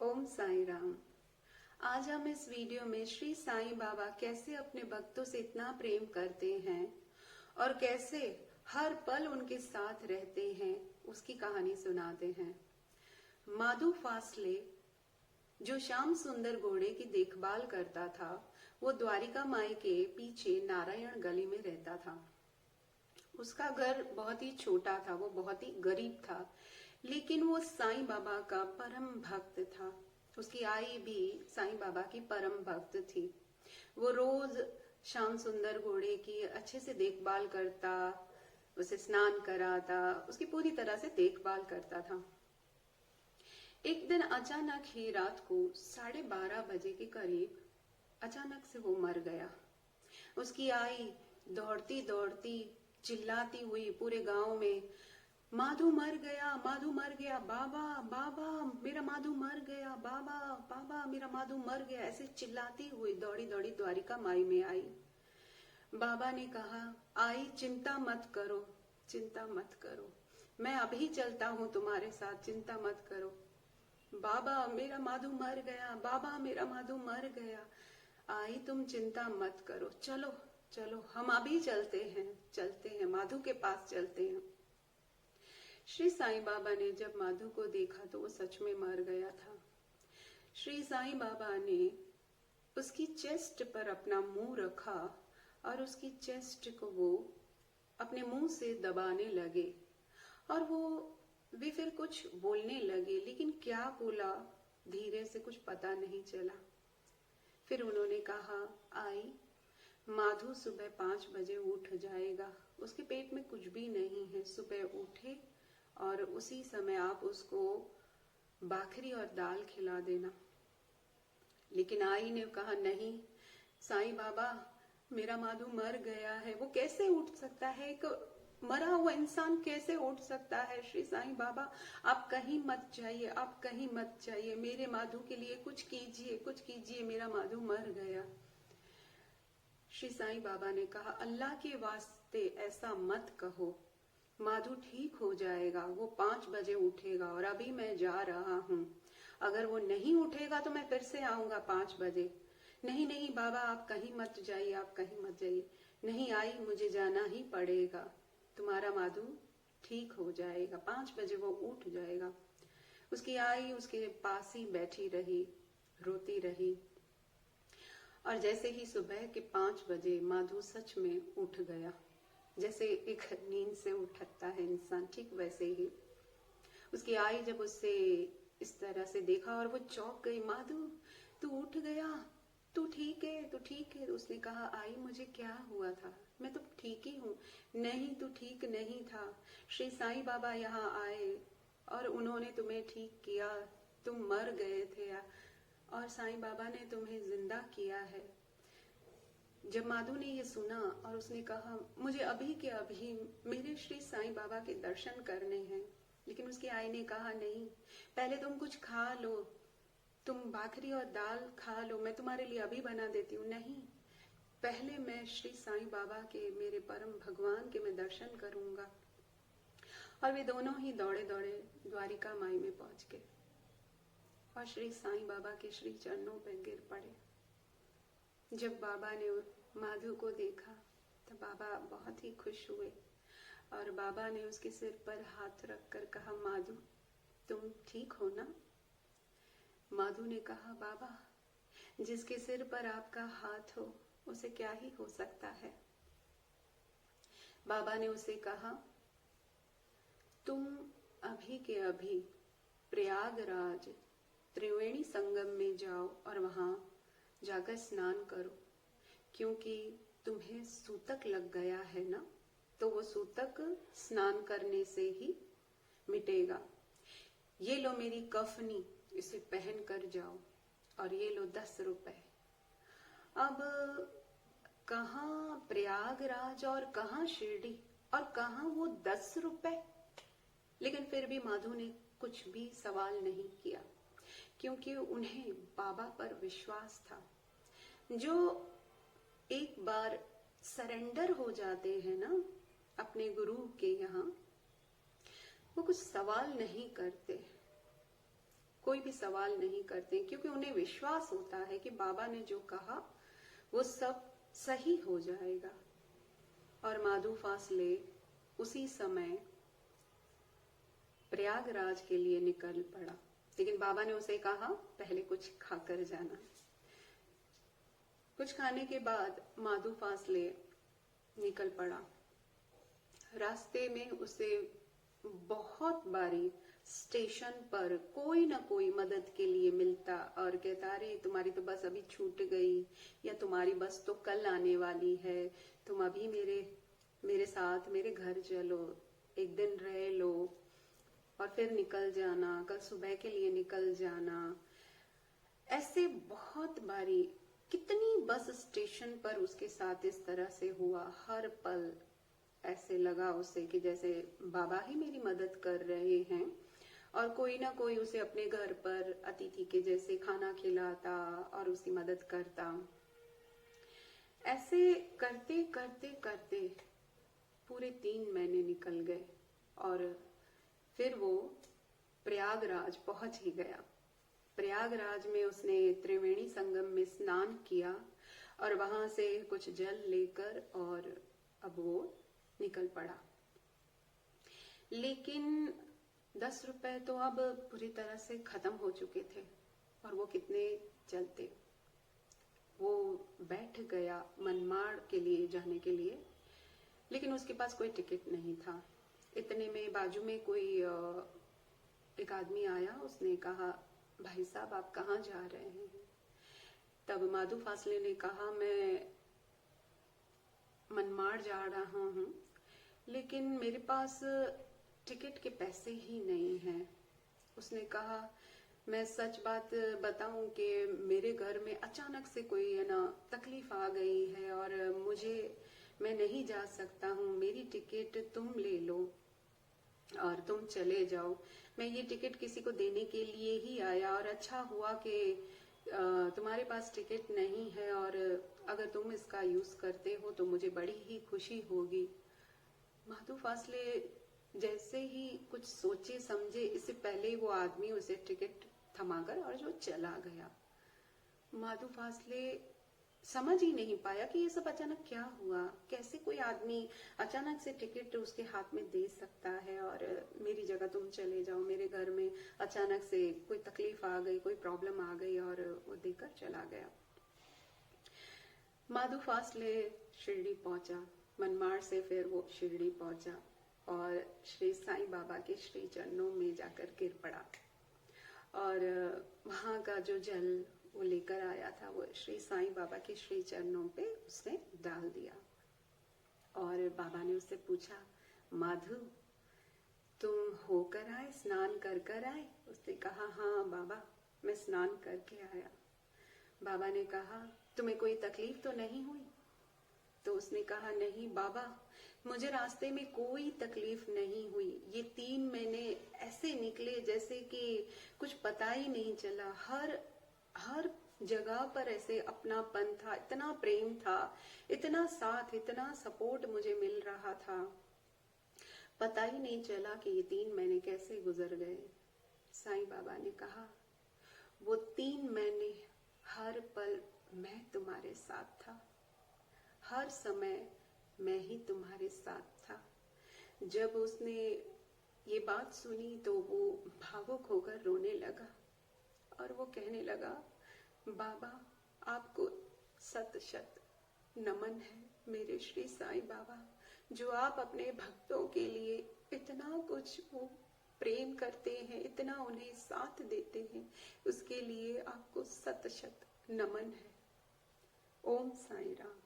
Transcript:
ओम साई राम। आज हम इस वीडियो में श्री साईं बाबा कैसे अपने भक्तों से इतना प्रेम करते हैं और कैसे हर पल उनके साथ रहते हैं उसकी कहानी सुनाते हैं। माधु फासले जो श्याम सुंदर घोड़े की देखभाल करता था, वो द्वारिका माई के पीछे नारायण गली में रहता था। उसका घर बहुत ही छोटा था, वो बहुत ही गरीब था, लेकिन वो साईं बाबा का परम भक्त था। उसकी आई भी साईं बाबा की परम भक्त थी। वो रोज श्याम सुंदर घोड़े की अच्छे से देखभाल करता, उसे स्नान कराता, उसकी पूरी तरह से देखभाल करता था। एक दिन अचानक ही रात को 12:30 बजे के करीब अचानक से वो मर गया। उसकी आई दौड़ती दौड़ती चिल्लाती हुई पूरे गांव में, माधु मर गया, माधु मर गया, बाबा बाबा मेरा माधु मर गया, बाबा बाबा मेरा माधु मर गया, ऐसे चिल्लाती हुई दौड़ी दौड़ी द्वारिका माई में आई। बाबा ने कहा, आई चिंता मत करो, चिंता मत करो, मैं अभी चलता हूँ तुम्हारे साथ, चिंता मत करो। बाबा मेरा माधु मर गया, बाबा मेरा माधु मर गया। आई तुम चिंता मत करो, चलो चलो हम अभी चलते हैं, माधु के पास चलते हैं। श्री साईं बाबा ने जब माधु को देखा तो वो सच में मर गया था। श्री साईं बाबा ने उसकी चेस्ट पर अपना मुंह रखा और उसकी चेस्ट को वो अपने मुंह से दबाने लगे और वे फिर कुछ बोलने लगे, लेकिन क्या बोला धीरे से कुछ पता नहीं चला। फिर उन्होंने कहा, आई माधु सुबह 5 बजे उठ जाएगा, उसके पेट में कुछ भी नहीं है, सुबह उठे और उसी समय आप उसको बाखरी और दाल खिला देना। लेकिन आई ने कहा, नहीं साईं बाबा मेरा माधु मर गया है, वो कैसे उठ सकता है, एक मरा हुआ इंसान कैसे उठ सकता है। श्री साईं बाबा आप कहीं मत जाइए, आप कहीं मत जाइए, मेरे माधु के लिए कुछ कीजिए, कुछ कीजिए, मेरा माधु मर गया। श्री साईं बाबा ने कहा, अल्लाह के वास्ते ऐसा मत कहो, माधु ठीक हो जाएगा, वो 5 बजे उठेगा और अभी मैं जा रहा हूँ, अगर वो नहीं उठेगा तो मैं फिर से आऊंगा 5 बजे। नहीं नहीं बाबा आप कहीं मत जाइए, आप कहीं मत जाइए। नहीं आई मुझे जाना ही पड़ेगा, तुम्हारा माधु ठीक हो जाएगा, 5 बजे वो उठ जाएगा। उसकी आई उसके पास ही बैठी रही, रोती रही। और जैसे ही सुबह के 5 बजे माधु सच में उठ गया, जैसे एक नींद से उठता है इंसान, ठीक वैसे ही उसकी आई जब उससे इस तरह से देखा और वो चौंक गई, माधु तू उठ गया, तू ठीक है, तू ठीक है। उसने कहा, आई मुझे क्या हुआ था, मैं तो ठीक ही हूँ। नहीं तू ठीक नहीं था, श्री साईं बाबा यहाँ आए और उन्होंने तुम्हें ठीक किया, तुम मर गए थे और साईं बाबा ने तुम्हें जिंदा किया है। जब माधु ने ये सुना और उसने कहा, मुझे अभी के अभी मेरे श्री साईं बाबा के दर्शन करने हैं, लेकिन उसकी आई ने कहा, नहीं पहले तुम कुछ खा लो, तुम भाखरी और दाल खा लो, मैं तुम्हारे लिए अभी बना देती हूँ। नहीं, पहले मैं श्री साईं बाबा के, मेरे परम भगवान के मैं दर्शन करूंगा। और वे दोनों ही दौड़े दौड़े द्वारिका माई में पहुंच गए और श्री साईं बाबा के श्री चरणों पर गिर पड़े। जब बाबा ने माधु को देखा तो बाबा बहुत ही खुश हुए और बाबा ने उसके सिर पर हाथ रखकर कहा, माधु तुम ठीक हो ना। माधु ने कहा, बाबा जिसके सिर पर आपका हाथ हो उसे क्या ही हो सकता है। बाबा ने उसे कहा, तुम अभी के अभी प्रयागराज त्रिवेणी संगम में जाओ और वहां जाकर स्नान करो, क्योंकि तुम्हें सूतक लग गया है ना, तो वो सूतक स्नान करने से ही मिटेगा। ये लो मेरी कफनी, इसे पहन कर जाओ और ये लो 10 रुपए। अब कहाँ प्रयागराज और कहाँ शिरडी और कहाँ वो 10 रुपए। लेकिन फिर भी माधु ने कुछ भी सवाल नहीं किया, क्योंकि उन्हें बाबा पर विश्वास था। जो एक बार सरेंडर हो जाते हैं ना अपने गुरु के यहाँ, वो कुछ सवाल नहीं करते। कोई भी सवाल नहीं करते, क्योंकि उन्हें विश्वास होता है कि बाबा ने जो कहा वो सब सही हो जाएगा। और माधु फासले उसी समय प्रयागराज के लिए निकल पड़ा, लेकिन बाबा ने उसे कहा पहले कुछ खाकर जाना। कुछ खाने के बाद माधु फासले निकल पड़ा। रास्ते में उसे बहुत बारी स्टेशन पर कोई ना कोई मदद के लिए मिलता और कहता, अरे तुम्हारी तो बस अभी छूट गई, या तुम्हारी बस तो कल आने वाली है, तुम अभी मेरे साथ मेरे घर चलो, एक दिन रह लो और फिर निकल जाना, कल सुबह के लिए निकल जाना। ऐसे बहुत बारी कितनी बस स्टेशन पर उसके साथ इस तरह से हुआ। हर पल ऐसे लगा उसे कि जैसे बाबा ही मेरी मदद कर रहे हैं और कोई ना कोई उसे अपने घर पर अतिथि के जैसे खाना खिलाता और उसकी मदद करता। ऐसे करते करते करते पूरे 3 महीने निकल गए और फिर वो प्रयागराज पहुंच ही गया। प्रयागराज में उसने त्रिवेणी संगम में स्नान किया और वहां से कुछ जल लेकर और अब वो निकल पड़ा। लेकिन 10 रुपए तो अब पूरी तरह से खत्म हो चुके थे और वो कितने चलते। वो बैठ गया मनमाड़ के लिए जाने के लिए, लेकिन उसके पास कोई टिकट नहीं था। इतने में बाजू में कोई एक आदमी आया, उसने कहा, भाई साहब आप कहाँ जा रहे हैं? तब माधु फासले ने कहा, मैं मनमाड़ जा रहा हूँ, लेकिन मेरे पास टिकट के पैसे ही नहीं हैं। उसने कहा, मैं सच बात बताऊं कि मेरे घर में अचानक से कोई है ना तकलीफ आ गई है और मैं नहीं जा सकता हूँ, मेरी टिकट तुम ले लो और तुम चले जाओ। मैं ये टिकट किसी को देने के लिए ही आया और अच्छा हुआ कि तुम्हारे पास टिकट नहीं है और अगर तुम इसका यूज करते हो तो मुझे बड़ी ही खुशी होगी। माधु फासले जैसे ही कुछ सोचे समझे, इससे पहले वो आदमी उसे टिकट थमाकर और जो चला गया। माधु फासले समझ ही नहीं पाया कि ये सब अचानक क्या हुआ, कैसे कोई आदमी अचानक से टिकट उसके हाथ में दे सकता है और मेरी जगह तुम चले जाओ, मेरे घर में अचानक से कोई तकलीफ आ गई, कोई प्रॉब्लम आ गई और वो देकर चला गया। माधु फासले शिरडी पहुंचा, मनमाड़ से फिर वो शिरडी पहुंचा और श्री साईं बाबा के श्री चरणों में जाकर गिर पड़ा और वहां का जो जल वो लेकर आया था वो श्री साईं बाबा के श्री चरणों पे उसने डाल दिया। और बाबा ने उससे पूछा, माधु तुम होकर आए, स्नान कर आए? उसने कहा, हाँ बाबा मैं स्नान करके आया। बाबा ने कहा, तुम्हें कोई तकलीफ तो नहीं हुई? तो उसने कहा, नहीं बाबा मुझे रास्ते में कोई तकलीफ नहीं हुई। ये 3 महीने ऐसे निकले जैसे कि कुछ पता ही नहीं चला। हर जगह पर ऐसे अपनापन था, इतना प्रेम था, इतना साथ, इतना सपोर्ट मुझे मिल रहा था, पता ही नहीं चला कि ये 3 महीने कैसे गुजर गए। साईं बाबा ने कहा, वो 3 महीने हर पल मैं तुम्हारे साथ था, हर समय मैं ही तुम्हारे साथ था। जब उसने ये बात सुनी तो वो भावुक होकर रोने लगा और वो कहने लगा, बाबा आपको शत शत नमन है मेरे श्री साईं बाबा, जो आप अपने भक्तों के लिए इतना कुछ वो प्रेम करते हैं, इतना उन्हें साथ देते हैं, उसके लिए आपको शत शत नमन है। ओम साईं राम।